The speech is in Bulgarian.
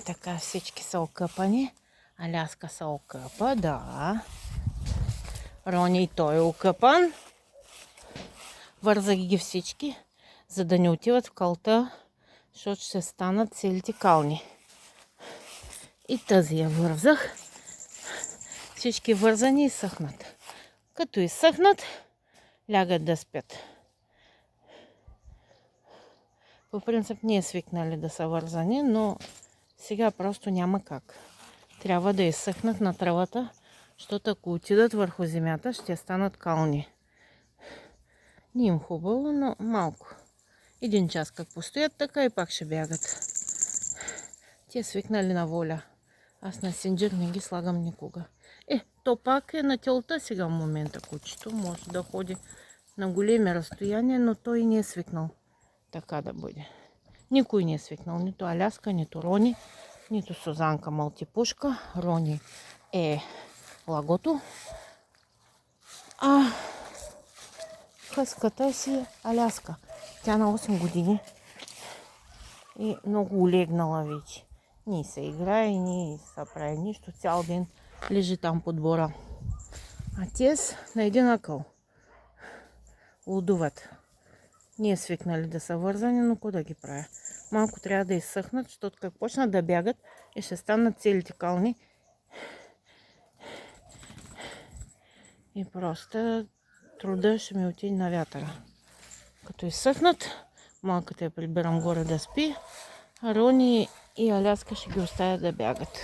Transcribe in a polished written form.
Така всички са окъпани. Аляска се окъпа, да. Рони и той е окъпан. Вързах ги всички, за да не отиват в калта, защото ще станат целите кални. И тази я вързах. Всички вързани изсъхнат. Като изсъхнат, лягат да спят. По принцип ние свикнали да са вързани, но сега просто няма как. Трябва да изсъхнат на травата, защото ако отидат върху земята, ще станат кални. Не им хубаво, но малко. 1 час как постоят, така и пак ще бягат. Те свикнали на воля. Аз на синджир не ги слагам никога. То пак е на телта сега в момента кучето. Може да ходи на големи разстояния, но той не е свикнал така да бъде. Никой не е свикнал. Нито Аляска, нито Рони, нито Сузанка мълтипушка. Рони е лагото. Хъската си е Аляска. Тя на 8 години и много улегнала вече. Не се играе, не се прави нищо. Цял ден лежи там под двора. А тез на един акъл лудуват. Ние свикнали да са вързани, но какво да ги правя? Малко трябва да изсъхнат, защото как почнат да бягат и ще станат целите кални. И просто труда ще ми отиде на вятъра. Като изсъхнат, малката я прибирам горе да спи, а Рони и Аляска ще ги оставят да бягат.